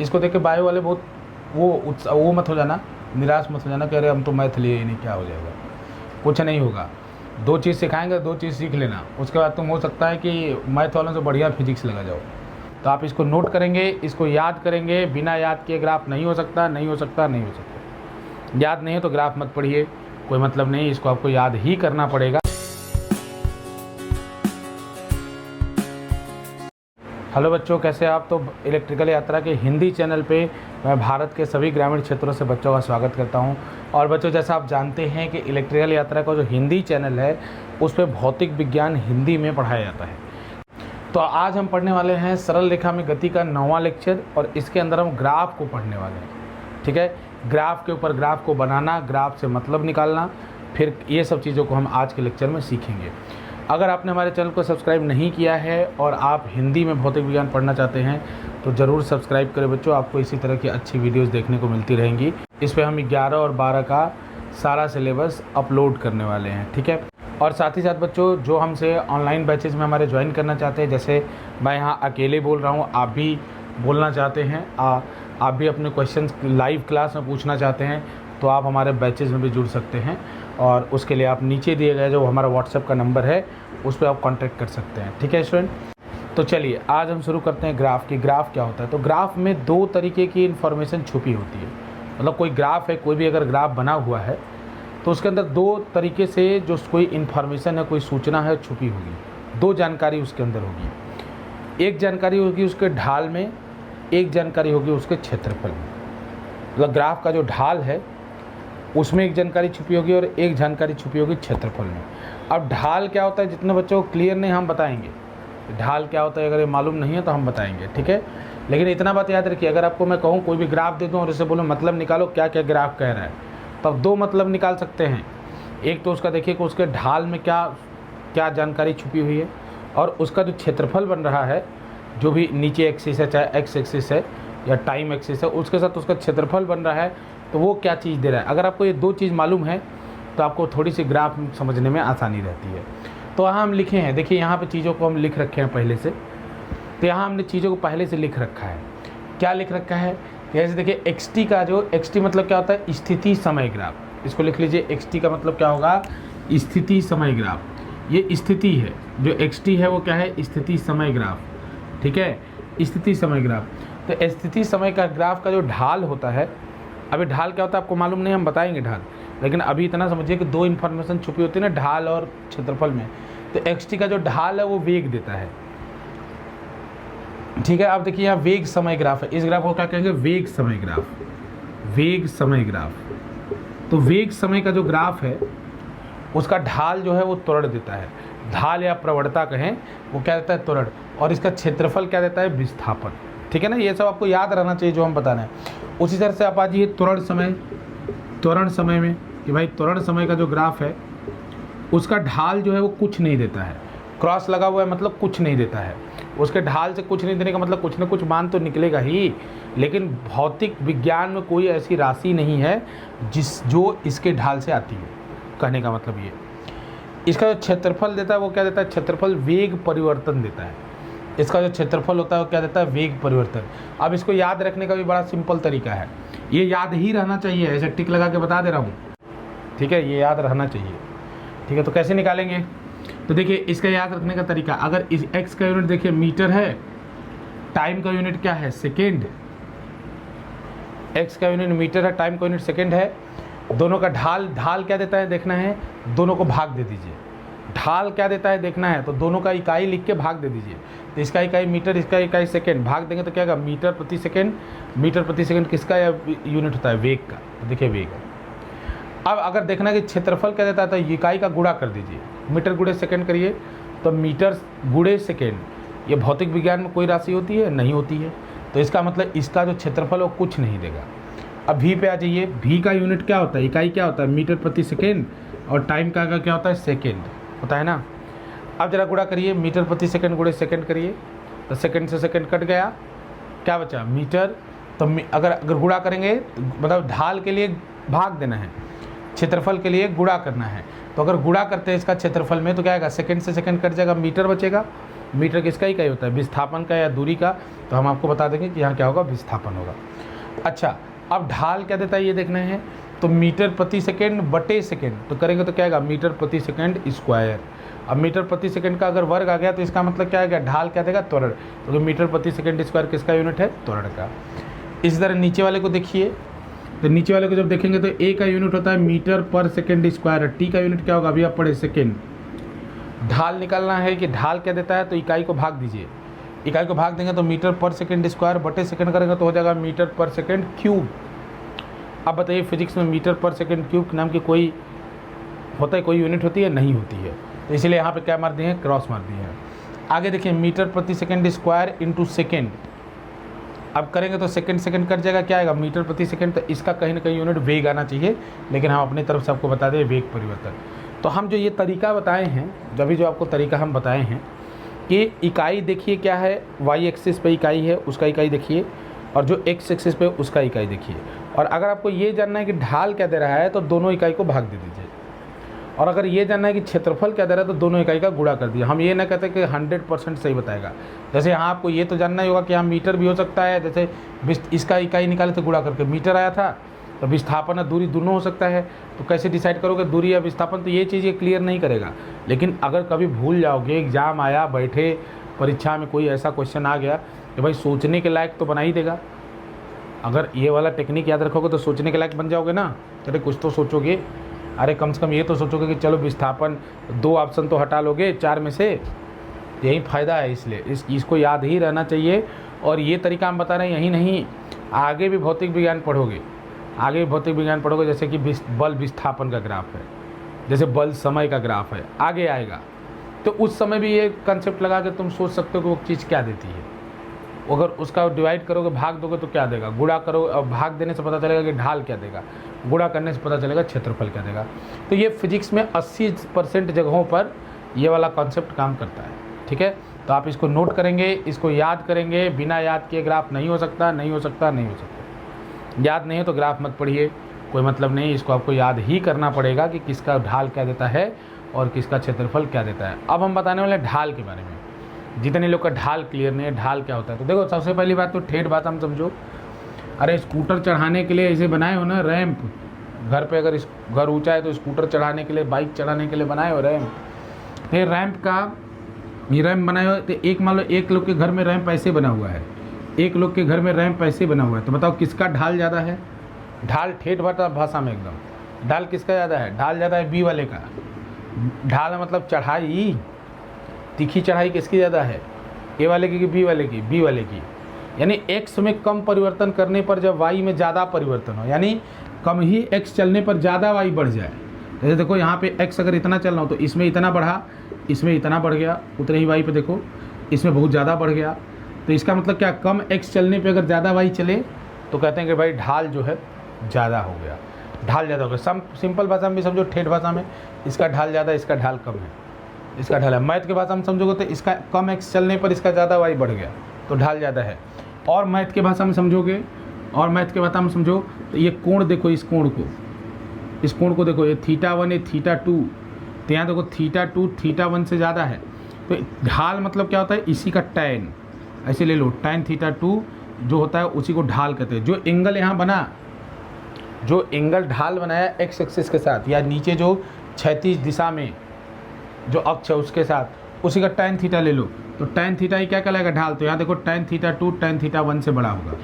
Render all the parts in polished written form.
इसको देख के बायो वाले बहुत वो मत हो जाना, निराश मत हो जाना कि अरे हम तो मैथ लिए ही नहीं, क्या हो जाएगा। कुछ नहीं होगा, 2 चीज़ सिखाएंगे, 2 चीज़ सीख लेना, उसके बाद तुम हो सकता है कि मैथ वालों से बढ़िया फिजिक्स लगा जाओ। तो आप इसको नोट करेंगे, इसको याद करेंगे, बिना याद किए ग्राफ नहीं हो सकता, नहीं हो सकता, नहीं हो सकता। याद नहीं है तो ग्राफ मत पढ़िए, कोई मतलब नहीं, इसको आपको याद ही करना पड़ेगा। हेलो बच्चों, कैसे आप। तो इलेक्ट्रिकल यात्रा के हिंदी चैनल पे मैं भारत के सभी ग्रामीण क्षेत्रों से बच्चों का स्वागत करता हूं। और बच्चों, जैसा आप जानते हैं कि इलेक्ट्रिकल यात्रा का जो हिंदी चैनल है उस पर भौतिक विज्ञान हिंदी में पढ़ाया जाता है। तो आज हम पढ़ने वाले हैं सरल रेखा में गति का 9वां लेक्चर, और इसके अंदर हम ग्राफ को पढ़ने वाले हैं। ठीक है, ग्राफ के ऊपर ग्राफ को बनाना, ग्राफ से मतलब निकालना, फिर ये सब चीज़ों को हम आज के लेक्चर में सीखेंगे। अगर आपने हमारे चैनल को सब्सक्राइब नहीं किया है और आप हिंदी में भौतिक विज्ञान पढ़ना चाहते हैं तो ज़रूर सब्सक्राइब करें बच्चों, आपको इसी तरह की अच्छी वीडियोस देखने को मिलती रहेंगी। इस पर हम 11 और 12 का सारा सिलेबस अपलोड करने वाले हैं। ठीक है, और साथ ही साथ बच्चों, जो हमसे ऑनलाइन बैचेज़ में हमारे ज्वाइन करना चाहते हैं, जैसे मैं यहाँ अकेले बोल रहा हूँ, आप भी बोलना चाहते हैं, आप भी अपने क्वेश्चंस लाइव क्लास में पूछना चाहते हैं, तो आप हमारे बैचेज़ में भी जुड़ सकते हैं। और उसके लिए आप नीचे दिए गए जो हमारा व्हाट्सएप का नंबर है उस पर आप कांटेक्ट कर सकते हैं। ठीक है स्टूडेंट, तो चलिए आज हम शुरू करते हैं ग्राफ की। ग्राफ क्या होता है? तो ग्राफ में 2 तरीके की इन्फॉर्मेशन छुपी होती है। मतलब कोई ग्राफ है, कोई भी अगर ग्राफ बना हुआ है तो उसके अंदर 2 तरीके से जो कोई इन्फॉर्मेशन है, कोई सूचना है, छुपी होगी। 2 जानकारी उसके अंदर होगी। एक जानकारी होगी उसके ढाल में, एक जानकारी होगी उसके क्षेत्रफल में। मतलब ग्राफ का जो ढाल है उसमें एक जानकारी छुपी होगी और एक जानकारी छुपी होगी क्षेत्रफल में। अब ढाल क्या होता है, जितने बच्चों को क्लियर नहीं हम बताएंगे। ढाल क्या होता है अगर ये मालूम नहीं है तो हम बताएंगे। ठीक है, लेकिन इतना बात याद रखिए, अगर आपको मैं कहूँ कोई भी ग्राफ दे दूँ और इससे बोलूँ मतलब निकालो क्या क्या ग्राफ कह रहा है, तब 2 मतलब निकाल सकते हैं। एक तो उसका देखिए कि उसके ढाल में क्या क्या जानकारी छुपी हुई है, और उसका जो क्षेत्रफल बन रहा है, जो भी नीचे एक्सिस है, चाहे एक्स एक्सिस है या टाइम एक्सिस है, उसके साथ उसका क्षेत्रफल बन रहा है, तो वो क्या चीज़ दे रहा है। अगर आपको ये 2 चीज़ मालूम है तो आपको थोड़ी सी ग्राफ समझने में आसानी रहती है। तो यहाँ हम लिखे हैं, देखिए यहाँ पे चीज़ों को हम लिख रखे हैं पहले से। तो यहाँ हमने चीज़ों को पहले से लिख रखा है। क्या लिख रखा है? जैसे देखिए XT का जो XT मतलब क्या होता है, स्थिति समय ग्राफ। इसको लिख लीजिए, XT का मतलब क्या होगा, स्थिति समय ग्राफ। ये स्थिति है, जो XT है वो क्या है, स्थिति समय ग्राफ। ठीक है, स्थिति समय ग्राफ। तो स्थिति समय का ग्राफ का जो ढाल होता है, अभी ढाल क्या होता है आपको मालूम नहीं, हम बताएंगे ढाल, लेकिन अभी इतना समझिए कि 2 इन्फॉर्मेशन छुपी होती है ना, ढाल और क्षेत्रफल में। तो XT का जो ढाल है वो वेग देता है। ठीक है, अब देखिए यहाँ वेग समय ग्राफ है, इस ग्राफ को क्या कहेंगे, वेग समय ग्राफ। वेग समय ग्राफ। तो वेग समय का जो ग्राफ है उसका ढाल जो है वो त्वरण देता है। ढाल या प्रवणता कहें, वो क्या देता है, त्वरण। और इसका क्षेत्रफल क्या देता है, विस्थापन। ठीक है ना, ये सब आपको याद रहना चाहिए जो हम बता रहे हैं। उसी तरह से आप आ जाइए त्वरण समय। त्वरण समय में कि भाई त्वरण समय का जो ग्राफ है उसका ढाल जो है वो कुछ नहीं देता है। क्रॉस लगा हुआ है मतलब कुछ नहीं देता है। उसके ढाल से कुछ नहीं देने का मतलब कुछ ना कुछ मान तो निकलेगा ही, लेकिन भौतिक विज्ञान में कोई ऐसी राशि नहीं है जो इसके ढाल से आती हो। कहने का मतलब ये, इसका जो क्षेत्रफल देता है वो क्या देता है, क्षेत्रफल वेग परिवर्तन देता है। इसका जो क्षेत्रफल होता है वो क्या देता है, वेग परिवर्तन। अब इसको याद रखने का भी बड़ा सिंपल तरीका है, ये याद ही रहना चाहिए, ऐसे टिक लगा के बता दे रहा हूँ। ठीक है, ये याद रहना चाहिए। ठीक है, तो कैसे निकालेंगे? तो देखिए इसका याद रखने का तरीका, अगर इस x का यूनिट देखिए मीटर है, टाइम का यूनिट क्या है, सेकेंड। x का यूनिट मीटर है, टाइम का यूनिट सेकेंड है। दोनों का ढाल क्या देता है देखना है, दोनों को भाग दे दीजिए। ढाल क्या देता है देखना है, तो दोनों का इकाई लिख के भाग दे दीजिए। तो इसका इकाई मीटर, इसका इकाई सेकेंड, भाग देंगे तो क्या होगा, मीटर प्रति सेकेंड। मीटर प्रति सेकेंड किसका यूनिट होता है, वेग का। तो देखिए वेग है। अब अगर देखना है कि क्षेत्रफल क्या देता है, तो इकाई का गुणा कर दीजिए। मीटर गुणे सेकेंड करिए तो मीटर गुणे सेकेंड। ये भौतिक विज्ञान में कोई राशि होती है, नहीं होती है। तो इसका मतलब इसका जो क्षेत्रफल है वो कुछ नहीं देगा। अब भी पे आ जाइए, भी का यूनिट क्या होता है, इकाई क्या होता है, मीटर प्रति सेकेंड, और टाइम का क्या होता है, सेकेंड होता है ना। अब जरा गुणा करिए, मीटर प्रति सेकेंड गुणे सेकेंड करिए तो सेकेंड से सेकेंड कट गया, क्या बचा, मीटर। तो अगर गुणा करेंगे तो मतलब ढाल के लिए भाग देना है, क्षेत्रफल के लिए गुणा करना है। तो अगर गुणा करते हैं इसका क्षेत्रफल में तो क्या आएगा, सेकेंड से सेकेंड कट जाएगा, मीटर बचेगा। मीटर किसका इकाई होता है, विस्थापन का या दूरी का, तो हम आपको बता देंगे कि यहाँ क्या होगा, विस्थापन होगा। अच्छा, अब ढाल क्या देता है ये देखना है, तो मीटर प्रति सेकेंड बटे सेकेंड, तो करेंगे तो क्या आएगा, मीटर प्रति सेकेंड स्क्वायर। अब मीटर प्रति सेकंड का अगर वर्ग आ गया तो इसका मतलब क्या आ गया, ढाल क्या देगा, त्वरण, तो मीटर प्रति सेकंड स्क्वायर किसका यूनिट है, त्वरण का। इसी तरह नीचे वाले को देखिए, तो नीचे वाले को जब देखेंगे तो ए का यूनिट होता है मीटर पर सेकंड स्क्वायर, टी का यूनिट क्या होगा, अभी आप पढ़े सेकंड। ढाल निकालना है कि ढाल क्या देता है, तो इकाई को भाग दीजिए, इकाई को भाग देंगे तो मीटर पर सेकंड स्क्वायर बटे सेकंड करेंगे तो हो जाएगा मीटर पर सेकंड क्यूब। अब बताइए फिजिक्स में मीटर पर सेकंड क्यूब नाम की कोई होता है, कोई यूनिट होती है, नहीं होती है, तो इसलिए यहाँ पे क्या मार दिए हैं, क्रॉस मार दिए हैं। आगे देखिए मीटर प्रति सेकंड स्क्वायर इंटू सेकेंड, अब करेंगे तो सेकंड सेकंड कट जाएगा, क्या आएगा, मीटर प्रति सेकंड, तो इसका कहीं ना कहीं यूनिट वेग आना चाहिए, लेकिन हम अपनी तरफ से आपको बता दें वेग परिवर्तन। तो हम जो ये तरीका बताए हैं, जब जो आपको तरीका हम बताए हैं कि इकाई देखिए क्या है, वाई एक्सिस पे इकाई है उसका इकाई देखिए, और जो एक्स एक्सिस पे उसका इकाई देखिए। और अगर आपको ये जानना है कि ढाल क्या दे रहा है तो दोनों इकाई को भाग दे दीजिए, और अगर ये जानना है कि क्षेत्रफल क्या दे रहा है तो दोनों इकाई का गुणा कर दिया। हम ये ना कहते कि 100% सही बताएगा, जैसे यहाँ आपको ये तो जानना ही होगा कि यहाँ मीटर भी हो सकता है, जैसे इसका इकाई निकाले तो गुणा करके मीटर आया था, तो विस्थापन और दूरी दोनों हो सकता है, तो कैसे डिसाइड करोगे दूरी या विस्थापन, तो ये चीज़ ये क्लियर नहीं करेगा। लेकिन अगर कभी भूल जाओगे, एग्जाम आया, बैठे परीक्षा में कोई ऐसा क्वेश्चन आ गया कि भाई सोचने के लायक तो बना ही देगा, अगर ये वाला टेक्निक याद रखोगे तो सोचने के लायक बन जाओगे ना, अरे कुछ तो सोचोगे, अरे कम से कम ये तो सोचोगे कि चलो विस्थापन 2 ऑप्शन तो हटा लोगे 4 में से, यही फ़ायदा है, इसलिए इसको याद ही रहना चाहिए। और ये तरीका हम बता रहे हैं, यही नहीं, आगे भी भौतिक विज्ञान पढ़ोगे, आगे भी भौतिक विज्ञान पढ़ोगे, जैसे कि बल विस्थापन का ग्राफ है, जैसे बल समय का ग्राफ है, आगे आएगा, तो उस समय भी ये कंसेप्ट लगा के तुम सोच सकते हो कि वो चीज़ क्या देती है। अगर उसका डिवाइड करोगे, भाग दोगे तो क्या देगा, गुणा करो, और भाग देने से पता चलेगा कि ढाल क्या देगा, गुणा करने से पता चलेगा क्षेत्रफल क्या देगा। तो ये फिजिक्स में 80% जगहों पर ये वाला कॉन्सेप्ट काम करता है, ठीक है। तो आप इसको नोट करेंगे, इसको याद करेंगे, बिना याद किए ग्राफ नहीं हो सकता, नहीं हो सकता, नहीं हो सकता। याद नहीं हो तो ग्राफ मत पढ़िए, कोई मतलब नहीं, इसको आपको याद ही करना पड़ेगा कि किसका ढाल क्या देता है और किसका क्षेत्रफल क्या देता है। अब हम बताने वाले ढाल के बारे में, जितने लोग का ढाल क्लियर नहीं है, ढाल क्या होता है। तो देखो सबसे पहली बात तो ठेठ बात हम समझो, अरे स्कूटर चढ़ाने के लिए ऐसे बनाए हो ना रैंप, घर पे अगर घर ऊंचा है तो स्कूटर चढ़ाने के लिए, बाइक चढ़ाने के लिए बनाए हो रैंप, फिर रैंप का ये रैंप बनाए हो, तो एक मान लो एक लोग के घर में रैंप ऐसे बना हुआ है, एक लोग के घर में रैंप ऐसे बना हुआ है, तो बताओ किसका ढाल ज़्यादा है। ढाल ठेठ भाषा में एकदम ढाल किसका ज़्यादा है, ढाल ज़्यादा है बी वाले का। ढाल मतलब चढ़ाई, तीखी चढ़ाई किसकी ज़्यादा है, ए वाले की कि बी वाले की, बी वाले की। यानी एक्स में कम परिवर्तन करने पर जब वाई में ज़्यादा परिवर्तन हो, यानी कम ही एक्स चलने पर ज़्यादा वाई बढ़ जाए। जैसे देखो यहाँ पे एक्स अगर इतना चल रहा हो तो इसमें इतना बढ़ा, इसमें इतना बढ़ गया, उतने ही वाई पे देखो इसमें बहुत ज़्यादा बढ़ गया। तो इसका मतलब क्या, कम एक्स चलने पे अगर ज़्यादा वाई चले तो कहते हैं कि भाई ढाल जो है ज़्यादा हो गया, ढाल ज़्यादा हो गया। सिंपल भाषा में भी समझो, ठेठ भाषा में इसका ढाल ज़्यादा, इसका ढाल कम है, इसका ढाल है। मैथ के भाषा में समझोगे तो इसका कम एक्स चलने पर इसका ज़्यादा वाई बढ़ गया तो ढाल ज़्यादा है। और मैथ के भाषा में समझोगे, और मैथ के भाषा में समझो तो ये कोण देखो, इस कोण को देखो, ये θ1 है θ2, तो यहाँ देखो θ2 θ1 से ज़्यादा है। तो ढाल मतलब क्या होता है, इसी का टैन, ऐसे ले लो, टैन θ2 जो होता है उसी को ढाल कहते हैं। जो एंगल यहाँ बना, जो एंगल ढाल बनाया एक्स एक्सिस के साथ, या नीचे जो क्षैतिज दिशा में जो अक्ष है उसके साथ, उसी का टैन थीटा ले लो, तो टैन थीटा ही क्या कहलाएगा, ढाल। तो यहाँ देखो टैन θ2 टैन θ1 से बड़ा होगा,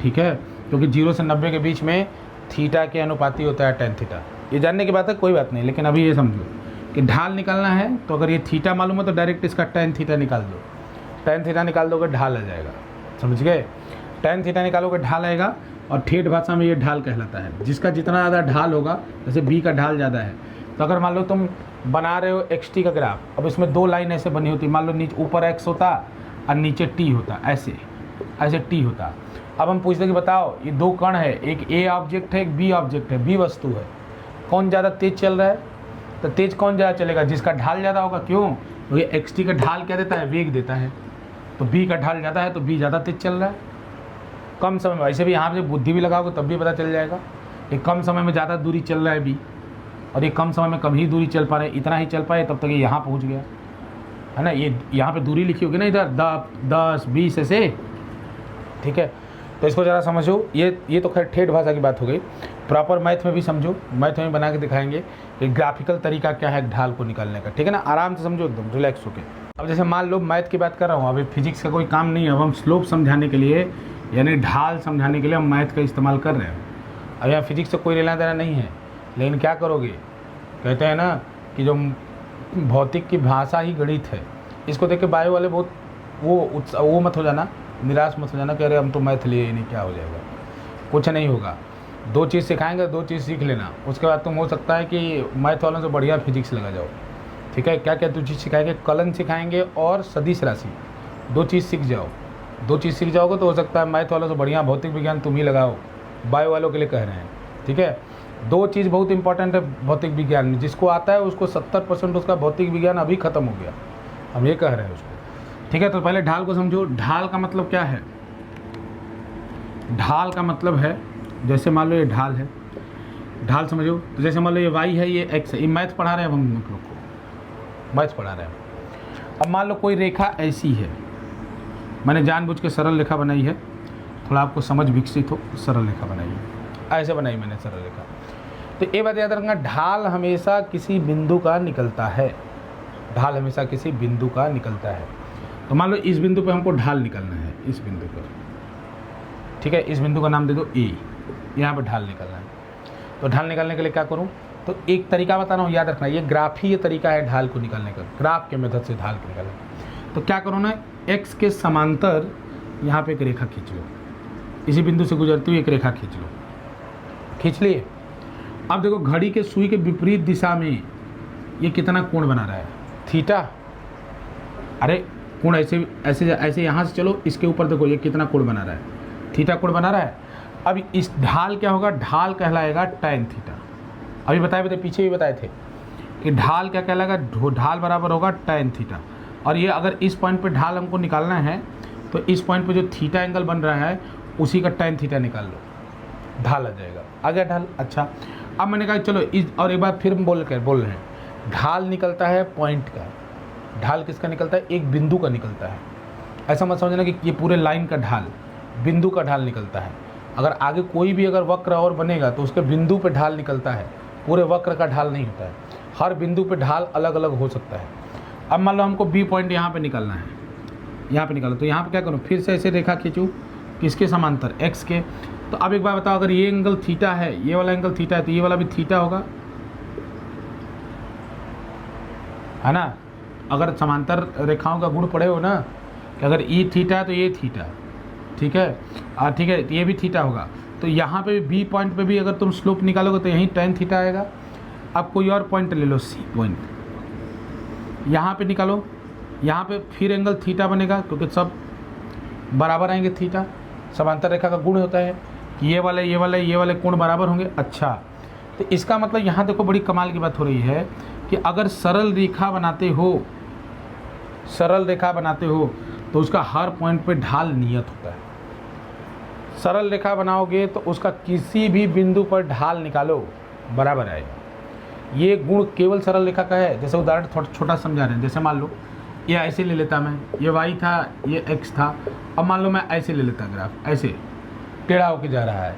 ठीक है, क्योंकि 0 से 90 के बीच में थीटा के अनुपाती होता है टैन थीटा। ये जानने की बात है, कोई बात नहीं, लेकिन अभी ये समझो कि ढाल निकालना है तो अगर ये थीटा मालूम है तो डायरेक्ट इसका टैन थीटा निकाल दो, टैन थीटा निकाल दोगे ढाल आ जाएगा, समझ गए। टैन थीटा निकालोगे ढाल आएगा, और ठेठ भाषा में ये ढाल कहलाता है। जिसका जितना ज़्यादा ढाल होगा, जैसे बी का ढाल ज़्यादा है, तो अगर मान लो तुम बना रहे हो एक्स टी का ग्राफ, अब इसमें 2 लाइन ऐसे बनी होती, मान लो नीचे ऊपर एक्स होता और नीचे टी होता, ऐसे ऐसे टी होता। अब हम पूछते कि बताओ ये 2 कण है, एक ए ऑब्जेक्ट है, एक बी ऑब्जेक्ट है, बी वस्तु है, कौन ज़्यादा तेज चल रहा है, तो तेज कौन ज़्यादा चलेगा, जिसका ढाल ज़्यादा होगा। क्यों, क्योंकि एक्स टी का ढाल क्या देता है, वेग देता है, तो बी का ढाल ज़्यादा है तो बी ज़्यादा तेज चल रहा है कम समय में। वैसे भी यहाँ पे बुद्धि भी लगाओगे तब भी पता चल जाएगा कि कम समय में ज़्यादा दूरी चल रहा है बी, और ये कम समय में कम ही दूरी चल पा रहे, इतना ही चल पाए तब तक ये यहाँ पहुँच गया। है ना। ये यहाँ पे दूरी लिखी होगी ना इधर 10 20 ऐसे, ठीक है। तो इसको ज़रा समझो, ये तो खैर ठेठ भाषा की बात हो गई। प्रॉपर मैथ में भी समझो, मैथ में बना के दिखाएंगे कि ग्राफिकल तरीका क्या है ढाल को निकालने का, ठीक है ना। आराम से समझो, एकदम रिलैक्स होके। अब जैसे मान लो मैथ की बात कर रहा हूँ, अभी फिजिक्स का कोई काम नहीं है, अब हम स्लोप समझाने के लिए यानी ढाल समझाने के लिए हम मैथ का इस्तेमाल कर रहे हैं। अब यहाँ फिजिक्स से कोई लेना देना नहीं है, लेकिन क्या करोगे, कहते हैं ना कि जो भौतिक की भाषा ही गणित है। इसको देख के बायो वाले बहुत वो मत हो जाना, निराश मत हो जाना कि अरे हम तो मैथ लिए ही नहीं, क्या हो जाएगा। कुछ नहीं होगा, 2 चीज़ सिखाएंगे, 2 चीज़ सीख लेना, उसके बाद तुम हो सकता है कि मैथ वालों से बढ़िया फिजिक्स लगा जाओ, ठीक है। क्या क्या 2 चीज़ सिखाएंगे, कलन सिखाएंगे और सदिश राशि, 2 चीज़ सीख जाओ। 2 चीज़ सीख जाओगे तो हो सकता है मैथ वालों से बढ़िया भौतिक विज्ञान तुम ही लगाओ, बायो वालों के लिए कह रहे हैं, ठीक है। 2 चीज़ बहुत इंपॉर्टेंट है भौतिक विज्ञान में, जिसको आता है उसको 70% उसका भौतिक विज्ञान अभी ख़त्म हो गया, हम ये कह रहे हैं उसको, ठीक है। तो पहले ढाल को समझो। ढाल का मतलब क्या है, ढाल का मतलब है, जैसे मान लो ये ढाल है, ढाल समझो। तो जैसे मान लो ये y है, ये x है, ये मैथ पढ़ा रहे हैं हम लोग को, मैथ पढ़ा रहे हैं। अब मान लो कोई रेखा ऐसी है, मैंने जानबूझ के सरल रेखा बनाई है, थोड़ा आपको समझ विकसित हो, सरल रेखा बनाई है, ऐसे बनाई मैंने सरल रेखा। तो ये बात याद रखना, ढाल हमेशा किसी बिंदु का निकलता है, ढाल हमेशा किसी बिंदु का निकलता है। तो मान लो इस बिंदु पे हमको ढाल निकलना है, इस बिंदु पर, ठीक है। इस बिंदु का नाम दे दो ए, यहाँ पर ढाल निकलना है। तो ढाल निकालने के लिए क्या करूँ, तो एक तरीका बता रहा हूँ, याद रखना, ये ग्राफीय तरीका है ढाल को निकालने का, ग्राफ के मेथड से ढाल को निकालना। तो क्या करो ना, x के समांतर यहाँ पे एक रेखा खींच लो, इसी बिंदु से गुजरती हुई एक रेखा खींच लो, खींच लिए। अब देखो घड़ी के सुई के विपरीत दिशा में ये कितना कोण बना रहा है, थीटा। अरे कोण ऐसे ऐसे ऐसे यहाँ से चलो, इसके ऊपर देखो ये कितना कोण बना रहा है, थीटा कोण बना रहा है। अब इस ढाल क्या होगा, ढाल कहलाएगा tan थीटा। अभी बताए पीछे भी बताए थे कि ढाल क्या कहलाएगा, ढाल बराबर होगा tan थीटा। और ये अगर इस पॉइंट पे ढाल हमको निकालना है तो इस पॉइंट पे जो थीटा एंगल बन रहा है उसी का tan थीटा निकाल लो, ढाल आ जाएगा, आ गया ढाल। अच्छा, अब मैंने कहा चलो इस, और एक बार फिर बोल रहे हैं, ढाल निकलता है पॉइंट का, ढाल किसका निकलता है, एक बिंदु का निकलता है। ऐसा मत समझना कि ये पूरे लाइन का ढाल, बिंदु का ढाल निकलता है। अगर आगे कोई भी अगर वक्र और बनेगा तो उसके बिंदु पे ढाल निकलता है, पूरे वक्र का ढाल नहीं होता है, हर बिंदु पे ढाल अलग अलग हो सकता है। अब मान लो हमको बी पॉइंट यहाँ पे निकालना है, यहाँ पे निकालो, तो यहाँ पे क्या करूँ, फिर से ऐसे रेखा खींचूँ, किसके समांतर, एक्स के। तो अब एक बार बताओ, अगर ये एंगल थीटा है, ये वाला एंगल थीटा है, तो ये वाला भी थीटा होगा, है ना। अगर समांतर रेखाओं का गुण पढ़े हो ना, कि अगर ये थीटा है तो ये थीटा, ठीक है, ठीक है, तो ये भी थीटा होगा। तो यहाँ पे भी बी पॉइंट पे भी अगर तुम स्लोप निकालोगे तो यहीं tan थीटा आएगा। अब कोई और पॉइंट ले लो, सी पॉइंट, यहाँ पे निकालो, यहाँ पे फिर एंगल थीटा बनेगा, क्योंकि सब बराबर आएंगे, थीटा समांतर रेखा का गुण होता है कि ये वाले कोण बराबर होंगे। अच्छा, तो इसका मतलब यहाँ देखो बड़ी कमाल की बात हो रही है कि अगर सरल रेखा बनाते हो तो उसका हर पॉइंट पे ढाल नियत होता है। सरल रेखा बनाओगे तो उसका किसी भी बिंदु पर ढाल निकालो बराबर आएगा। ये गुण केवल सरल रेखा का है। जैसे उदाहरण थोड़ा छोटा समझा रहे हैं, जैसे मान लो ये ऐसे ले लेता मैं, ये y था, ये x था। अब मान लो मैं ऐसे ले लेता ग्राफ, ऐसे टेढ़ा होके जा रहा है।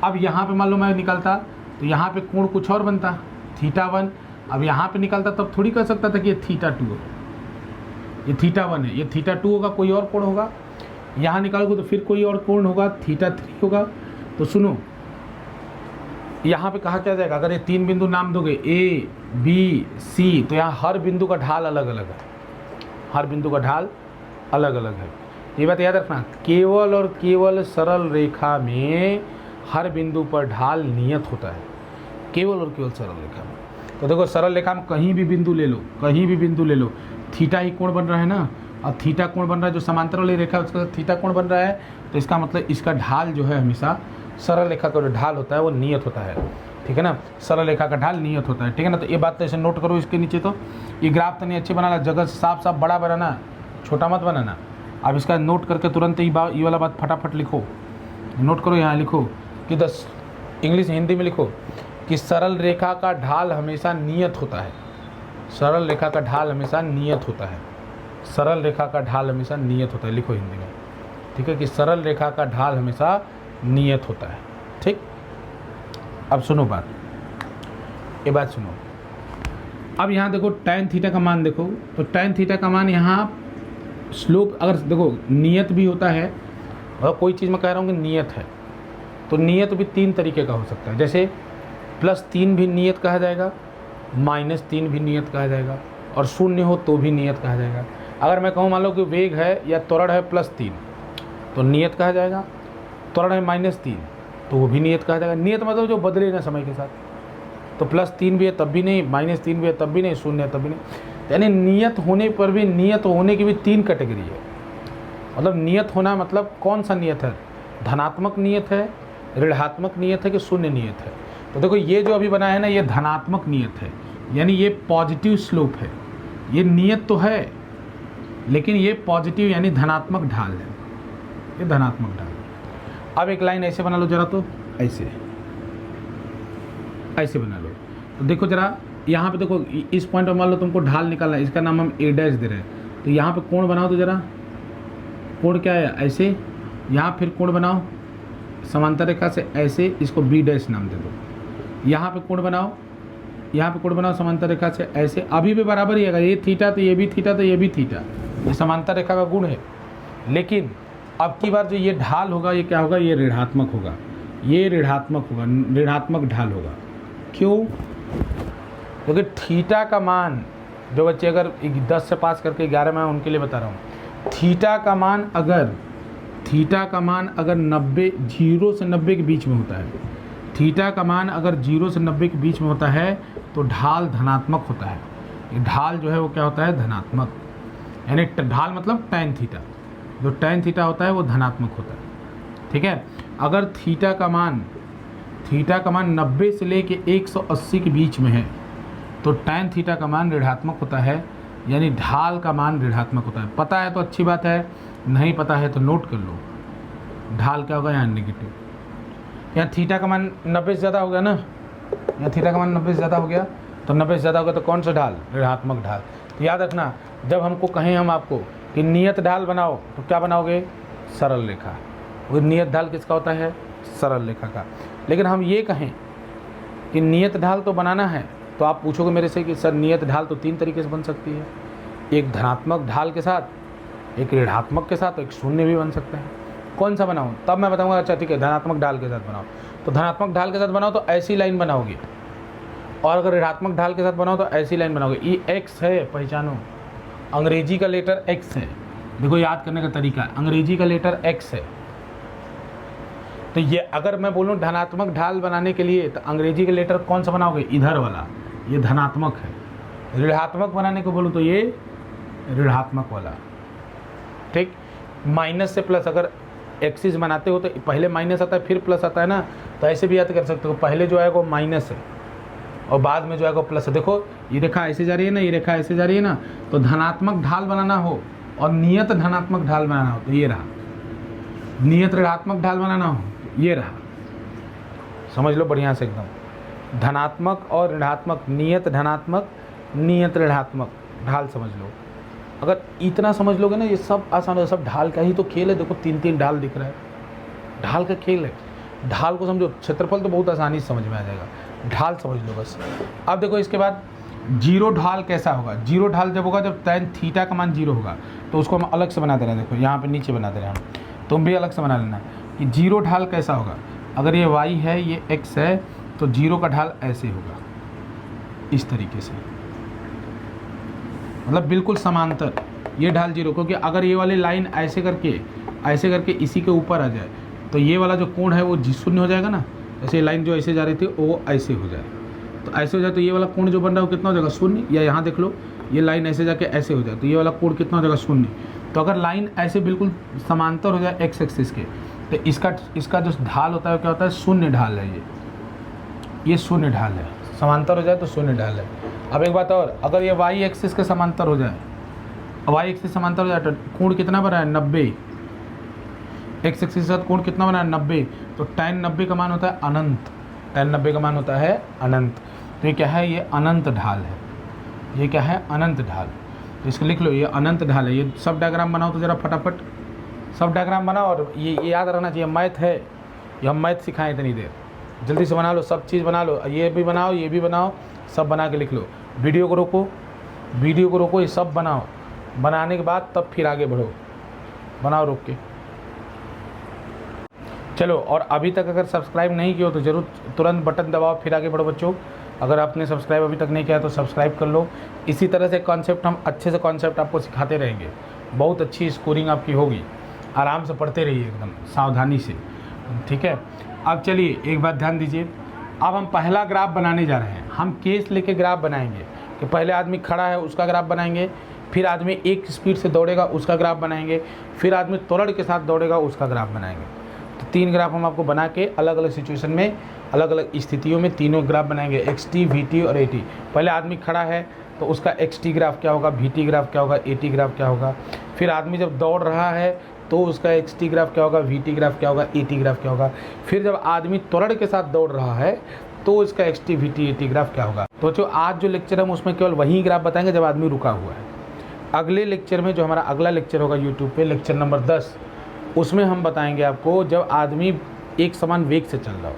अब यहाँ पे मान लो मैं निकालता तो यहाँ पे कोण कुछ और बनता, θ1। अब यहाँ पे निकालता तब थोड़ी कह सकता था कि ये θ2 है, ये θ1 है, ये θ2 होगा, कोई और कोण होगा। यहाँ निकालोगे तो फिर कोई और कोण होगा, θ3 होगा। तो सुनो, यहाँ पे कहा क्या जाएगा, अगर ये 3 बिंदु नाम दोगे A, B, C, तो यहाँ हर बिंदु का ढाल अलग अलग है, हर बिंदु का ढाल अलग अलग है। ये बात याद रखना, केवल और केवल सरल रेखा में हर बिंदु पर ढाल नियत होता है, केवल और केवल सरल रेखा में। तो देखो सरल रेखा में कहीं भी बिंदु ले लो, कहीं भी बिंदु ले लो, थीटा ही कोण बन रहा है ना, और थीटा कोण बन रहा है, जो समांतर वाली रेखा है उसका थीटा कोण बन रहा है। तो इसका मतलब इसका ढाल जो है हमेशा सरल रेखा का जो ढाल होता है वो नियत होता है, ठीक है ना। सरल रेखा का ढाल नियत होता है, ठीक है ना। तो ये बात तो ऐसे नोट करो इसके नीचे। तो ये ग्राफ तो नहीं अच्छे बनाना, जगह साफ साफ बड़ा बनाना, छोटा मत बनाना। अब इसका नोट करके तुरंत ये वाला बात फटाफट लिखो, नोट करो, यहाँ लिखो कि इंग्लिश हिंदी में लिखो कि सरल रेखा का ढाल हमेशा नियत होता है, सरल रेखा का ढाल हमेशा नियत होता है, सरल रेखा का ढाल हमेशा नियत होता है, लिखो हिंदी में, ठीक है, कि सरल रेखा का ढाल हमेशा नियत होता है। ठीक, अब सुनो बात, ये बात सुनो। अब यहाँ देखो tan थीटा का मान देखो, तो tan थीटा का मान यहाँ स्लोप अगर देखो नियत भी होता है, और कोई चीज़ मैं कह रहा हूँ कि नियत है, तो नियत भी 3 तरीके का हो सकता है। जैसे +3 भी नियत कहा जाएगा, -3 भी नियत कहा जाएगा, और 0 हो तो भी नियत कहा जाएगा। अगर मैं कहूँ मान लो कि वेग है या त्वरण है +3 तो नियत कहा जाएगा, त्वरण है -3 तो वो भी नियत कहा जाएगा। नियत मतलब जो बदले ना समय के साथ, तो +3 भी है तब भी नहीं, -3 भी है तब भी नहीं, 0 है तब भी नहीं। यानी नियत होने पर भी, नियत होने की भी 3 कैटेगरी है। मतलब नियत होना मतलब कौन सा नियत है, धनात्मक नियत है, ऋणात्मक नियत है कि 0 नियत है। तो देखो ये जो अभी बना है ना, ये धनात्मक नियत है, यानी ये पॉजिटिव स्लोप है। ये नियत तो है लेकिन ये पॉजिटिव यानी धनात्मक ढाल है, ये धनात्मक ढाल। अब एक लाइन ऐसे बना लो जरा, तो ऐसे बना लो। तो देखो जरा यहाँ पे देखो, इस पॉइंट पर मान लो तुमको ढाल निकालना है, इसका नाम हम A' दे रहे हैं। तो यहाँ पे कोण बनाओ, तो जरा कोण क्या है, ऐसे। यहाँ फिर कोण बनाओ समांतर रेखा से ऐसे, इसको B' नाम दे दो। यहाँ पे कोण बनाओ, यहाँ पे कोण बनाओ समांतर रेखा से ऐसे। अभी भी बराबर ही है, ये थीटा तो ये भी थीटा, तो ये भी थीटा, ये समांतर रेखा का गुण है। लेकिन अब की बार जो ये ढाल होगा, ये क्या होगा, ये ऋणात्मक होगा, ये ऋणात्मक होगा, ऋणात्मक ढाल होगा। क्यों? क्योंकि थीटा का मान, जो बच्चे अगर 10 से पास करके 11 में, उनके लिए बता रहा हूँ, थीटा का मान अगर 90, 0 से 90 के बीच में होता है, थीटा का मान अगर 0 से 90 के बीच में होता है तो ढाल धनात्मक होता है। ये ढाल जो है वो क्या होता है, धनात्मक, यानी ढाल मतलब tan थीटा, जो tan थीटा होता है वो धनात्मक होता है। ठीक है, अगर थीटा का मान 90 से लेके 180 के बीच में है तो tan थीटा का मान ऋणात्मक होता है, यानी ढाल का मान ऋणात्मक होता है। पता है तो अच्छी बात है, नहीं पता है तो नोट कर लो, ढाल क्या होगा, यहाँ नेगेटिव। यहाँ थीटा का मान 90 से ज़्यादा हो गया ना, यहाँ थीटा का मान 90 से ज़्यादा हो गया, तो 90 से ज़्यादा हो गया तो कौन सा ढाल, ऋणात्मक ढाल। तो याद रखना, जब हमको कहें हम आपको कि नियत ढाल बनाओ तो क्या बनाओगे, सरल रेखा। वो नियत ढाल किसका होता है, सरल रेखा का। लेकिन हम ये कहें कि नियत ढाल तो बनाना है, तो आप पूछोगे मेरे से कि सर नियत ढाल तो 3 तरीके से बन सकती है, एक धनात्मक ढाल के साथ, एक ऋणात्मक के साथ, एक 0 भी बन सकता है। कौन सा बनाऊँ? तब मैं बताऊँगा, अच्छा ठीक है धनात्मक ढाल के साथ बनाओ। तो धनात्मक ढाल के साथ बनाओ तो ऐसी लाइन बनाओगे, और अगर ऋणात्मक ढाल के साथ बनाओ तो ऐसी लाइन बनाओगे। ये x है, पहचानो, अंग्रेजी का लेटर x है। देखो याद करने का तरीका, अंग्रेजी का लेटर x है। तो ये अगर मैं बोलूँ धनात्मक ढाल बनाने के लिए तो अंग्रेजी का लेटर कौन सा बनाओगे, इधर वाला, ये धनात्मक है। ऋणात्मक बनाने को बोलूँ तो ये ऋणात्मक वाला। ठीक, माइनस से प्लस, अगर एक्सिस बनाते हो तो पहले माइनस आता है फिर प्लस आता है ना, तो ऐसे भी याद कर सकते हो, पहले जो आएगा वो माइनस है और बाद में जो आएगा प्लस है। देखो ये रेखा ऐसे जा रही है ना, ये रेखा ऐसे जा रही है ना, तो धनात्मक ढाल बनाना हो और नियत धनात्मक ढाल बनाना हो तो ये रहा, नियत ऋणात्मक ढाल बनाना हो ये रहा। समझ लो बढ़िया से एकदम, धनात्मक और ऋणात्मक, नियत धनात्मक, नियत ऋणात्मक ढाल समझ लो। अगर इतना समझ लोगे ना, ये सब आसान है, सब ढाल का ही तो खेल है। देखो 3 ढाल दिख रहा है, ढाल का खेल है। ढाल को समझो, क्षेत्रफल तो बहुत आसानी से समझ में आ जाएगा, ढाल समझ लो बस। अब देखो इसके बाद जीरो ढाल कैसा होगा। जीरो ढाल जब होगा जब tan थीटा का मान 0 होगा, तो उसको हम अलग से बना दे रहे हैं। देखो यहाँ पे नीचे बना दे रहे हैं हम, तुम भी अलग से बना लेना कि जीरो ढाल कैसा होगा। अगर ये y है, ये x है, तो जीरो का ढाल ऐसे होगा, इस तरीके से, मतलब बिल्कुल समांतर ये ढाल 0। क्योंकि अगर ये वाली लाइन ऐसे करके इसी के ऊपर आ जाए तो ये वाला जो कोण है वो 0 हो जाएगा ना। ऐसे लाइन जो ऐसे जा रही थी वो ऐसे हो जाए, तो ऐसे हो जाए तो ये वाला कोण जो बन रहा है वो कितना हो जाएगा, 0। या यहाँ देख लो, ये लाइन ऐसे जाके ऐसे हो जाए तो ये वाला कोण कितना हो जाएगा, 0। तो अगर लाइन ऐसे बिल्कुल समांतर हो जाए एक्स एक्सिस के, तो इसका जो ढाल होता है क्या होता है, 0 ढाल है। ये 0 ढाल है, समांतर हो जाए तो 0 ढाल है। अब एक बात और, अगर ये वाई एक्सिस के समांतर हो जाए, वाई एक्सिस समांतर हो जाए तो कोण कितना बना है, 90। एक्स एक्सिस के साथ कोण कितना बना है, 90। तो tan 90 का मान होता है अनंत, tan 90 का मान होता है अनंत। तो ये क्या है, ये अनंत ढाल है। ये क्या है, अनंत ढाल। तो इसको लिख लो, ये अनंत ढाल है। ये सब डायग्राम बनाओ तो ज़रा फटाफट सब डायग्राम बनाओ, और ये याद रखना चाहिए मैथ है, ये हम मैथ सिखाएं इतनी देर, जल्दी से बना लो, सब चीज़ बना लो, ये भी बनाओ, ये भी बनाओ, सब बना के लिख लो। वीडियो को रोको, वीडियो को रोको, ये सब बनाओ, बनाने के बाद तब फिर आगे बढ़ो, बनाओ रोक के। चलो, और अभी तक अगर सब्सक्राइब नहीं किया हो तो ज़रूर तुरंत बटन दबाओ, फिर आगे बढ़ो बच्चों। अगर आपने सब्सक्राइब अभी तक नहीं किया तो सब्सक्राइब कर लो। इसी तरह से कॉन्सेप्ट हम अच्छे से कॉन्सेप्ट आपको सिखाते रहेंगे, बहुत अच्छी स्कोरिंग आपकी होगी। आराम से पढ़ते रहिए एकदम सावधानी से, ठीक है। अब चलिए एक बात ध्यान दीजिए, अब हम पहला ग्राफ बनाने जा रहे हैं। हम केस लेके ग्राफ बनाएंगे कि पहले आदमी खड़ा है उसका ग्राफ बनाएंगे, फिर आदमी एक स्पीड से दौड़ेगा उसका ग्राफ बनाएंगे, फिर आदमी त्वरण के साथ दौड़ेगा उसका ग्राफ बनाएंगे। तो 3 ग्राफ हम आपको बना के अलग अलग सिचुएशन में, अलग अलग स्थितियों में तीनों ग्राफ बनाएंगे, XT, VT और AT। पहले आदमी खड़ा है तो उसका XT ग्राफ क्या होगा, VT ग्राफ क्या होगा, AT ग्राफ क्या होगा। फिर आदमी जब दौड़ रहा है तो उसका XT ग्राफ क्या होगा, VT ग्राफ क्या होगा, AT ग्राफ क्या होगा। फिर जब आदमी त्वरण के साथ दौड़ रहा है तो इसका XT, VT, AT ग्राफ क्या होगा। तो जो आज जो लेक्चर हम उसमें केवल वही ग्राफ बताएंगे जब आदमी रुका हुआ है। अगले लेक्चर में, जो हमारा अगला लेक्चर होगा यूट्यूब पे, लेक्चर नंबर 10, उसमें हम बताएंगे आपको जब आदमी एक समान वेग से चल रहा हो।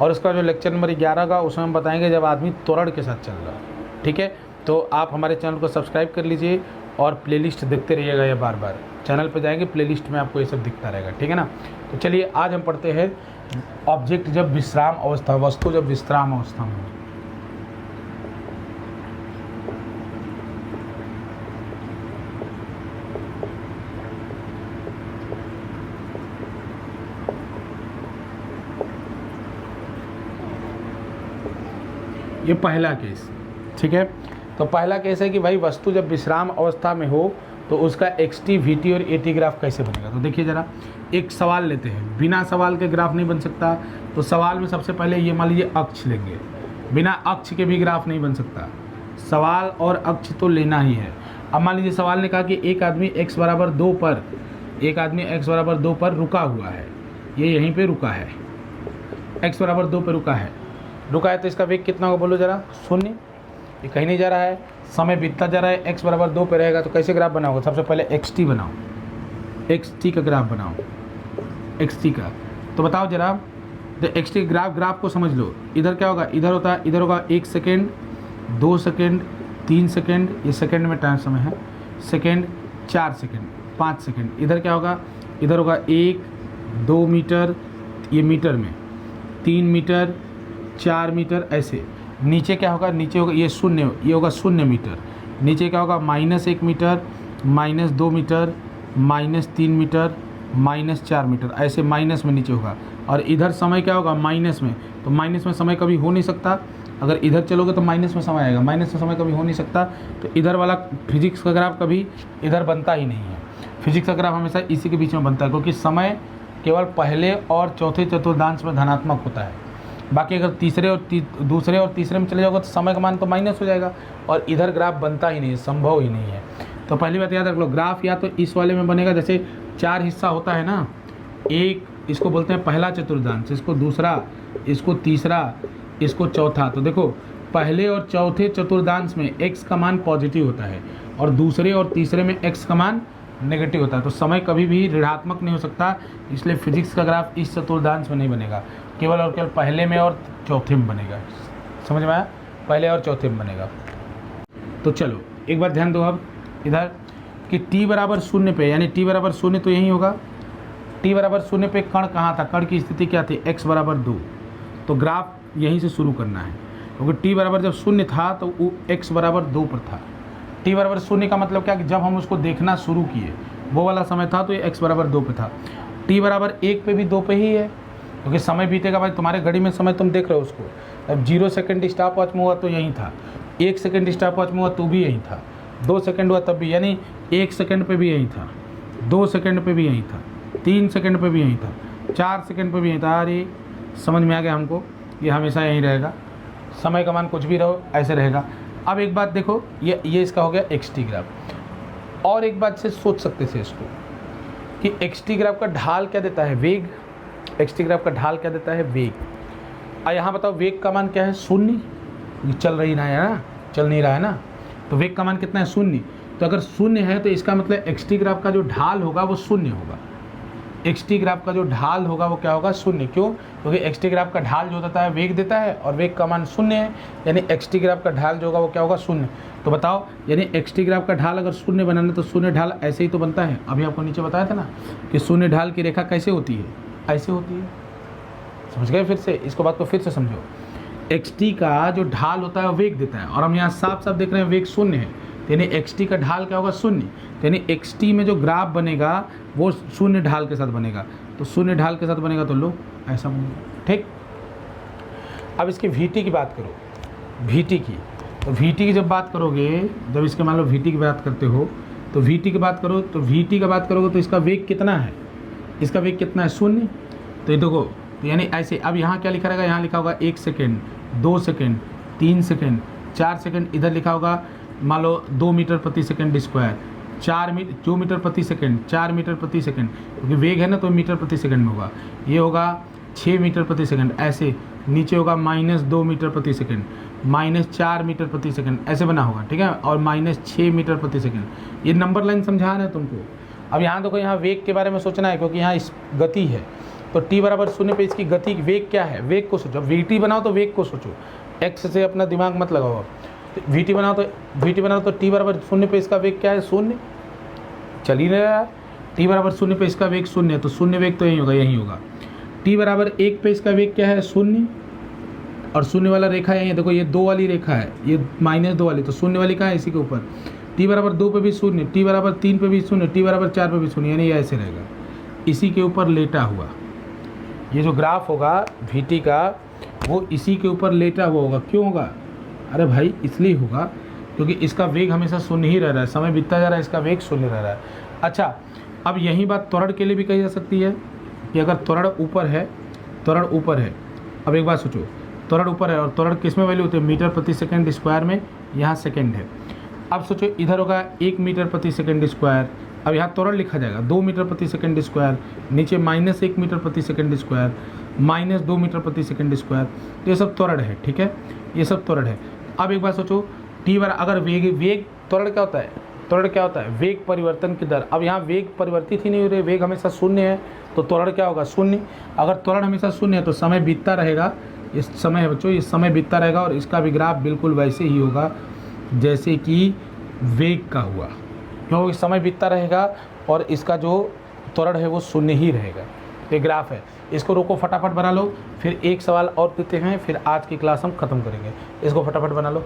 और उसका जो लेक्चर नंबर 11 का, उसमें हम बताएंगे जब आदमी त्वरण के साथ चल रहा हो। ठीक है, तो आप हमारे चैनल को सब्सक्राइब कर लीजिए और प्लेलिस्ट देखते रहिएगा। ये बार बार चैनल पे जाएंगे, प्लेलिस्ट में आपको ये सब दिखता रहेगा, ठीक है ना। तो चलिए आज हम पढ़ते हैं ऑब्जेक्ट जब विश्राम अवस्था, वस्तु जब विश्राम अवस्था में। ये पहला केस, ठीक है। तो पहला केस है कि भाई वस्तु जब विश्राम अवस्था में हो तो उसका XT, VT और AT ग्राफ कैसे बनेगा। तो देखिए ज़रा, एक सवाल लेते हैं, बिना सवाल के ग्राफ नहीं बन सकता। तो सवाल में सबसे पहले ये मान लीजिए अक्ष लेंगे, बिना अक्ष के भी ग्राफ नहीं बन सकता। सवाल और अक्ष तो लेना ही है। अब मान लीजिए सवाल ने कहा कि एक आदमी x बराबर 2 पर, एक आदमी x बराबर 2 पर रुका हुआ है, ये यहीं पर रुका है, x बराबर 2 पर रुका है तो इसका वेग कितना होगा बोलो ज़रा, 0। ये कहीं नहीं जा रहा है, समय बीतता जा रहा है, x बराबर 2 पे रहेगा। तो कैसे ग्राफ बनाओगे, सबसे पहले XT बनाओ, XT का ग्राफ बनाओ, XT का। तो बताओ जरा, तो XT ग्राफ को समझ लो। इधर क्या होगा, इधर होता है, इधर होगा 1 सेकेंड, 2 सेकेंड, 3 सेकेंड, ये सेकेंड में टाइम समय है, सेकेंड, 4 सेकेंड, 5 सेकेंड। इधर क्या होगा, इधर होगा 1, 2 मीटर, ये मीटर में 3 मीटर, 4 मीटर, ऐसे। नीचे क्या होगा, नीचे होगा ये 0, ये होगा 0 मीटर। नीचे क्या होगा, -1 मीटर, -2 मीटर, -3 मीटर, -4 मीटर, ऐसे माइनस में नीचे होगा। और इधर समय क्या होगा, माइनस में। तो माइनस में समय कभी हो नहीं सकता, अगर इधर चलोगे तो माइनस में समय आएगा, माइनस में समय कभी हो नहीं सकता। तो इधर वाला फिजिक्स का ग्राफ कभी इधर बनता ही नहीं है। फिजिक्स का ग्राफ हमेशा इसी के बीच में बनता है, क्योंकि समय केवल पहले और चौथे चतुर्थांश में धनात्मक होता है। बाकी अगर दूसरे और तीसरे में चले जाओगे तो समय का मान तो माइनस हो जाएगा, और इधर ग्राफ बनता ही नहीं है, संभव ही नहीं है। तो पहली बात याद रख लो, ग्राफ या तो इस वाले में बनेगा, जैसे 4 हिस्सा होता है ना, एक इसको बोलते हैं पहला चतुर्थांश, इसको दूसरा, इसको तीसरा, इसको चौथा। तो देखो, पहले और चौथे चतुर्थांश में x का मान पॉजिटिव होता है, और दूसरे और तीसरे में x का मान नेगेटिव होता है। तो समय कभी भी ऋणात्मक नहीं हो सकता, इसलिए फिजिक्स का ग्राफ इस चतुर्थांश में नहीं बनेगा, केवल और केवल पहले में और चौथे में बनेगा। समझ में आया, पहले और चौथे में बनेगा। तो चलो एक बार ध्यान दो अब इधर कि t बराबर 0 पे, यानी t बराबर 0 तो यही होगा। t बराबर 0 पे कण कहाँ था, कण की स्थिति क्या थी, x बराबर 2। तो ग्राफ यहीं से शुरू करना है, क्योंकि t बराबर जब 0 था तो वो x बराबर 2 पर था। t बराबर 0 का मतलब क्या कि जब हम उसको देखना शुरू किए वो वाला समय था, तो ये x बराबर 2 पे था। t बराबर 1 पे भी 2 पे ही है, क्योंकि समय बीतेगा भाई, तुम्हारे घड़ी में समय तुम देख रहे हो उसको। अब 0 सेकंड स्टॉप वॉच में हुआ तो यहीं था, 1 सेकंड स्टॉप वॉच में हुआ तो भी यहीं था, 2 सेकंड हुआ तब भी, यानी 1 सेकंड पे भी यहीं था, 2 सेकंड पे भी यहीं था, 3 सेकंड पे भी यहीं था, 4 सेकंड पे भी यहीं था। अरे समझ में आ गया हमको, ये हमेशा यहीं रहेगा, समय का मान कुछ भी रहो ऐसे रहेगा। अब एक बात देखो, ये इसका हो गया XT ग्राफ। और एक बात से सोच सकते थे इसको कि XT ग्राफ का ढाल क्या देता है, वेग। XT ग्राफ का ढाल क्या देता है, वेग। और यहाँ बताओ वेग का मान क्या है, 0। चल रही ना है ना, चल नहीं रहा है ना, तो वेग का मान कितना है, 0। तो अगर शून्य है तो इसका मतलब एक्स टी ग्राफ का जो ढाल होगा वो शून्य होगा। एक्स टी ग्राफ का जो ढाल होगा वो क्या होगा, शून्य। क्यों? क्योंकि एक्स टी ग्राफ का ढाल जो होता है वेग देता है और वेग का मान शून्य है, यानी एक्स टी ग्राफ का ढाल जो होगा वो क्या होगा, शून्य। तो बताओ, यानी एक्स टी ग्राफ का ढाल अगर शून्य बनाना तो शून्य ढाल ऐसे ही तो बनता है। अभी आपको नीचे बताया था ना कि शून्य ढाल की रेखा कैसे होती है, ऐसे होती है। समझ गए? फिर से इसको बात को फिर से समझो। एक्स टी का जो ढाल होता है वो वेग देता है और हम यहाँ साफ साफ देख रहे हैं वेग शून्य है, यानी एक्स टी का ढाल क्या होगा, शून्य। यानी एक्स टी में जो ग्राफ बनेगा वो शून्य ढाल के साथ बनेगा। तो शून्य ढाल के साथ बनेगा तो लो ऐसा बनेगा। ठीक, अब इसकी वी टी की बात करो, वी टी की। तो वी टी की जब बात करोगे, जब इसके मान लो वी टी की बात करते हो तो वी टी की बात करो, तो वी टी का बात करोगे तो इसका वेग कितना है, इसका वेग कितना है, शून्य। तो ये देखो, तो यानी ऐसे अब यहाँ क्या लिखा रहेगा, यहाँ लिखा होगा 1 सेकेंड, 2 सेकेंड, 3 सेकेंड, 4 सेकेंड। इधर लिखा होगा मान लो 2 मीटर प्रति सेकेंड स्क्वायर, 2 मीटर प्रति सेकेंड, 4 मीटर प्रति सेकेंड, क्योंकि वेग है ना तो मीटर प्रति सेकेंड में होगा। ये होगा 6 मीटर प्रति सेकेंड, ऐसे नीचे होगा -2 मीटर प्रति सेकेंड, -4 मीटर प्रति सेकेंड, ऐसे बना होगा। ठीक है, और -6 मीटर प्रति सेकेंड। ये नंबर लाइन समझा रहे हैं तुमको। अब यहाँ देखो, यहाँ वेग के बारे में सोचना है क्योंकि यहाँ इस गति है, तो t बराबर 0 पे इसकी गति वेग क्या है, वेग को सोचो। वी टी बनाओ तो वेग को सोचो, एक्स से अपना दिमाग मत लगाओ। वी टी बनाओ तो t बराबर 0 पे इसका वेग क्या है, शून्य। चल ही नहीं रहा है। t बराबर 0 पे इसका वेग शून्य है, तो शून्य वेग तो यही होगा, यही होगा। t बराबर 1 पे इसका वेग क्या है, शून्य, और शून्य वाला रेखा है, देखो ये 2 वाली रेखा है, ये -2 वाली, तो शून्य वाली कहाँ है, इसी के ऊपर। t बराबर 2 पे भी शून्य, t बराबर 3 पे भी शून्य, t बराबर 4 पे भी शून्य, यानी ये ऐसे रहेगा, इसी के ऊपर लेटा हुआ। ये जो ग्राफ होगा वी टी का वो इसी के ऊपर लेटा हुआ होगा। क्यों होगा? अरे भाई इसलिए होगा क्योंकि इसका वेग हमेशा शून्य ही रह रहा है, समय बीतता जा रहा है, इसका वेग शून्य रह रहा है। अच्छा, अब यही बात त्वरण के लिए भी कही जा सकती है कि अगर त्वरण ऊपर है, त्वरण ऊपर है, अब एक बात सोचो, त्वरण ऊपर है और त्वरण किस में वैल्यू होती है, मीटर प्रति सेकेंड स्क्वायर में, यहाँ सेकेंड है। अब सोचो इधर होगा 1 मीटर प्रति सेकेंड स्क्वायर, अब यहाँ त्वरण लिखा जाएगा 2 मीटर प्रति सेकेंड स्क्वायर, नीचे -1 मीटर प्रति सेकेंड स्क्वायर, -2 मीटर प्रति सेकेंड स्क्वायर, तो ये सब त्वरण है। ठीक है, ये सब त्वरण है। अब एक बार सोचो, टी बराबर अगर वेग त्वरण क्या होता है, त्वरण क्या होता है, वेग परिवर्तन की दर। अब यहाँ वेग परिवर्तित ही नहीं हो रही, वेग हमेशा शून्य है, तो त्वरण क्या होगा, शून्य। अगर त्वरण हमेशा शून्य है तो समय बीतता रहेगा, इस समय बच्चों ये समय बीतता रहेगा और इसका भी ग्राफ बिल्कुल वैसे ही होगा जैसे कि वेग का हुआ, क्योंकि समय बीतता रहेगा और इसका जो त्वरण है वो शून्य ही रहेगा। ये ग्राफ है, इसको रोको, फटाफट बना लो, फिर एक सवाल और देते हैं, फिर आज की क्लास हम ख़त्म करेंगे। इसको फटाफट बना लो।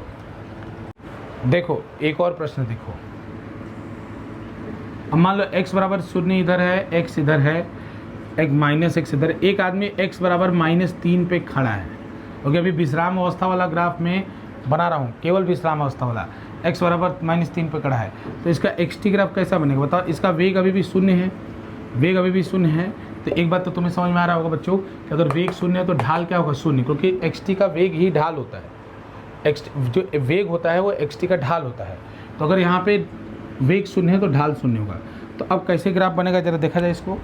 देखो एक और प्रश्न देखो, अब मान लो x बराबर 0 इधर है, x इधर है, एक -x इधर, एक आदमी x बराबर -3 पे खड़ा है। ओके, अभी विश्राम अवस्था वाला ग्राफ में बना रहा हूँ, केवल विश्राम अवस्था वाला, x बराबर -3 पे खड़ा है, तो इसका एक्स टी ग्राफ कैसा बनेगा बताओ। इसका वेग अभी भी शून्य है, वेग अभी भी शून्य है, तो एक बात तो तुम्हें समझ में आ रहा होगा बच्चों कि अगर वेग शून्य है तो ढाल क्या होगा, शून्य, क्योंकि एक्स टी का वेग ही ढाल होता है। एक्स जो वेग होता है वो एक्स टी का ढाल होता है, तो अगर यहाँ पे वेग शून्य है तो ढाल शून्य होगा। तो अब कैसे ग्राफ बनेगा जरा देखा जाए इसको।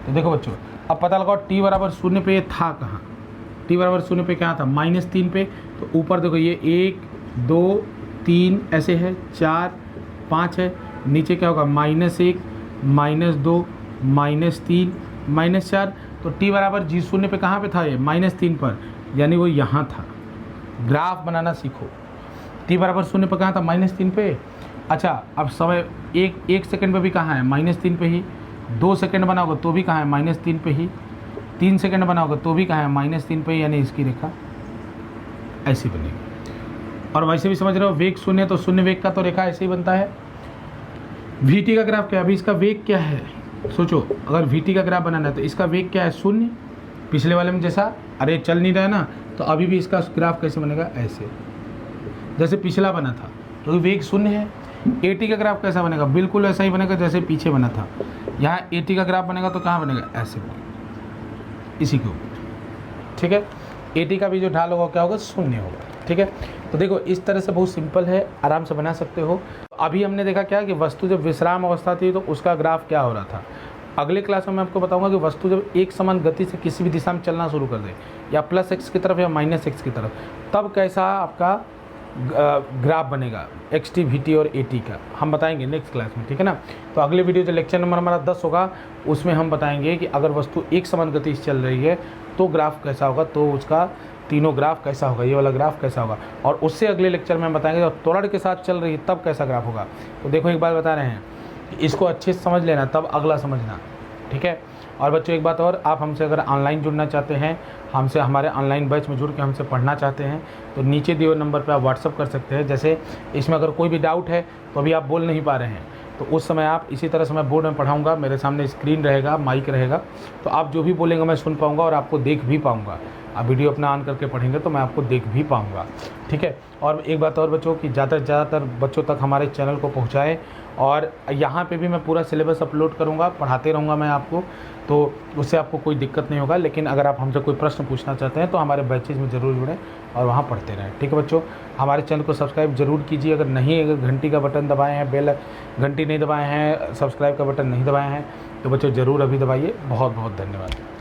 तो देखो बच्चों, अब पता लगाओ टी बराबर 0 पे ये था कहाँ, टी बराबर 0 पे क्या था, -3 पे, तो ऊपर देखो ये 1 2 3 ऐसे है, 4 5 है, नीचे क्या होगा -1 -2 -3 -4, तो टी बराबर G0 पे कहाँ पे था ये, -3 पर, यानी वो यहाँ था। ग्राफ बनाना सीखो। टी बराबर 0 पे कहाँ था, -3 पे। अच्छा, अब समय एक सेकंड पे भी कहाँ है, -3 पे ही। 2 सेकंड बनाओगे तो भी कहाँ है, -3 पे ही। 3 सेकंड बनाओगे तो भी कहाँ है, -3 पे ही, यानी इसकी रेखा ऐसी बनेगी। और वैसे भी समझ रहे हो, वेग शून्य तो शून्य वेग का तो रेखा ऐसे ही बनता है। वी टी का ग्राफ क्या है, अभी इसका वेग क्या है सोचो, अगर वी टी का ग्राफ बनाना है तो इसका वेग क्या है, शून्य। पिछले वाले में जैसा, अरे चल नहीं रहा है ना, तो अभी भी इसका ग्राफ कैसे बनेगा, ऐसे जैसे पिछला बना था, तो वेग शून्य है। ए टी का ग्राफ कैसा बनेगा, बिल्कुल ऐसा ही बनेगा जैसे पीछे बना था। यहाँ ए टी का ग्राफ बनेगा तो कहाँ बनेगा, ऐसे बनेगा, इसी के ऊपर। ठीक है, ए टी का भी जो ढाल होगा क्या होगा, शून्य होगा। ठीक है, तो देखो इस तरह से बहुत सिंपल है, आराम से बना सकते हो। अभी हमने देखा क्या कि वस्तु जब विश्राम अवस्था थी तो उसका ग्राफ क्या हो रहा था। अगले क्लास में मैं आपको बताऊंगा कि वस्तु जब एक समान गति से किसी भी दिशा में चलना शुरू कर दे, या +x की तरफ या -x की तरफ, तब कैसा आपका ग्राफ बनेगा XT VT और AT का, हम बताएंगे नेक्स्ट क्लास में, ठीक है ना। तो अगले वीडियो जो लेक्चर नंबर हमारा 10 होगा उसमें हम बताएंगे कि अगर वस्तु एक समान गति से चल रही है तो ग्राफ कैसा होगा, तो उसका तीनों ग्राफ कैसा होगा, ये वाला ग्राफ कैसा होगा। और उससे अगले लेक्चर में हम बताएंगे जब त्वरण के साथ चल रही है तब कैसा ग्राफ होगा। तो देखो एक बात बता रहे हैं कि इसको अच्छे से समझ लेना तब अगला समझना, ठीक है। और बच्चों एक बात और, आप हमसे अगर ऑनलाइन जुड़ना चाहते हैं, हमसे हमारे ऑनलाइन बैच में जुड़ के हमसे पढ़ना चाहते हैं तो नीचे दिए हुए नंबर पर आप व्हाट्सअप कर सकते हैं। जैसे इसमें अगर कोई भी डाउट है तो अभी आप बोल नहीं पा रहे हैं तो उस समय आप इसी तरह से मैं बोर्ड में पढ़ाऊँगा, मेरे सामने स्क्रीन रहेगा, माइक रहेगा, तो आप जो भी बोलेंगे मैं सुन पाऊँगा और आपको देख भी पाऊँगा। आप वीडियो अपना ऑन करके पढ़ेंगे तो मैं आपको देख भी पाऊँगा, ठीक है। और एक बात और बच्चों कि ज़्यादा से ज़्यादातर बच्चों तक हमारे चैनल को पहुँचाएँ। और यहाँ पे भी मैं पूरा सिलेबस अपलोड करूँगा, पढ़ाते रहूँगा मैं आपको, तो उससे आपको कोई दिक्कत नहीं होगा। लेकिन अगर आप हमसे कोई प्रश्न पूछना चाहते हैं तो हमारे बैचेज में ज़रूर जुड़ें और वहाँ पढ़ते रहें, ठीक है बच्चों। हमारे चैनल को सब्सक्राइब जरूर कीजिए, अगर घंटी का बटन दबाए हैं, बेल घंटी नहीं दबाए हैं, सब्सक्राइब का बटन नहीं दबाए हैं तो बच्चों ज़रूर अभी दबाइए। बहुत बहुत धन्यवाद।